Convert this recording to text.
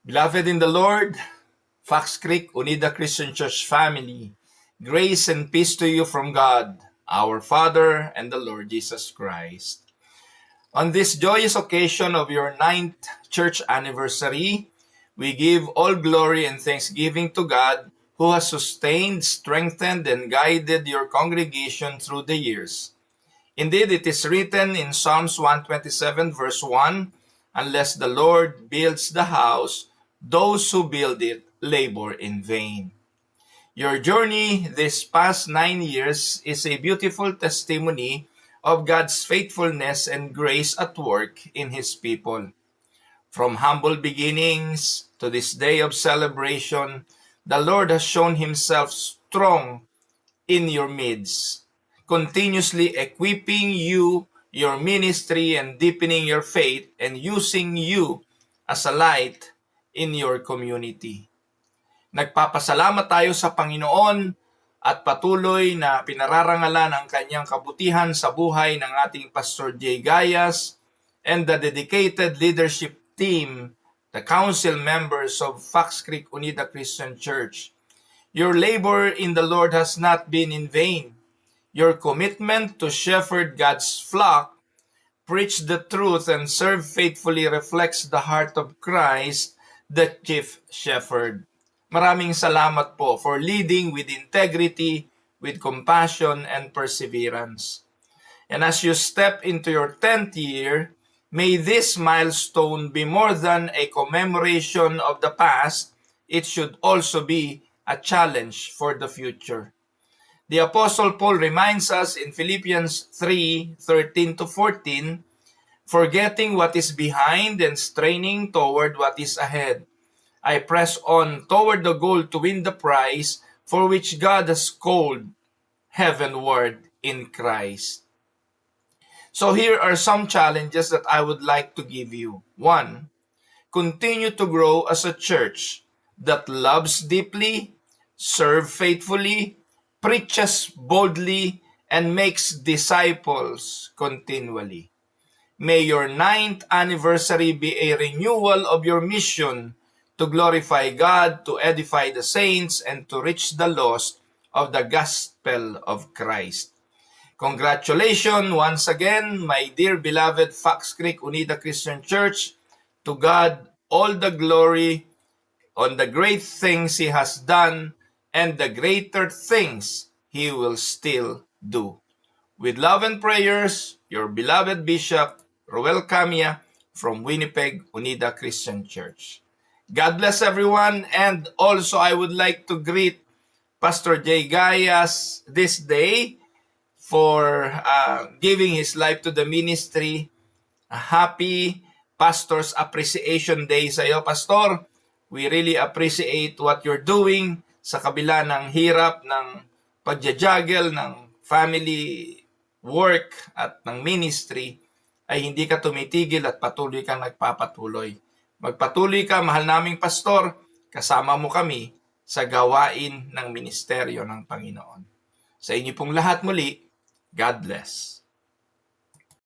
Beloved in the Lord, Fox Creek Unida Christian Church family, grace and peace to you from God, our Father and the Lord Jesus Christ. On this joyous occasion of your 9th church anniversary, we give all glory and thanksgiving to God who has sustained, strengthened, and guided your congregation through the years. Indeed, it is written in Psalms 127 verse 1, "Unless the Lord builds the house, those who build it labor in vain." Your journey this past 9 years is a beautiful testimony of God's faithfulness and grace at work in His people. From humble beginnings to this day of celebration, the Lord has shown Himself strong in your midst, continuously equipping you, your ministry, and deepening your faith, and using you as a light in your community. Nagpapasalamat tayo sa Panginoon at patuloy na pinararangalan ang kanyang kabutihan sa buhay ng ating Pastor Jay Gayas and the dedicated leadership team, the council members of Fox Creek Unida Christian Church. Your labor in the Lord has not been in vain. Your commitment to shepherd God's flock, preach the truth, and serve faithfully reflects the heart of Christ, the chief shepherd. Maraming salamat po for leading with integrity, with compassion, and perseverance. And as you step into your 10th year, may this milestone be more than a commemoration of the past. It should also be a challenge for the future. The Apostle Paul reminds us in Philippians 3:13-14, "Forgetting what is behind and straining toward what is ahead, I press on toward the goal to win the prize for which God has called heavenward in Christ." So here are some challenges that I would like to give you. 1. Continue to grow as a church that loves deeply, serves faithfully, preaches boldly, and makes disciples continually. May your 9th anniversary be a renewal of your mission to glorify God, to edify the saints, and to reach the lost of the gospel of Christ. Congratulations once again, my dear beloved Fox Creek Unida Christian Church. To God all the glory on the great things He has done and the greater things He will still do. With love and prayers, your beloved Bishop, Roel Camia from Winnipeg Unida Christian Church. God bless everyone, and also I would like to greet Pastor Jay Gayas this day for giving his life to the ministry. A happy Pastor's Appreciation Day sa iyo, Pastor. We really appreciate what you're doing sa kabila ng hirap ng pagja-juggle ng family work at ng ministry, ay hindi ka tumitigil at patuloy kang nagpapatuloy. Magpatuloy ka, mahal naming pastor, kasama mo kami sa gawain ng ministeryo ng Panginoon. Sa inyo pong lahat muli, God bless.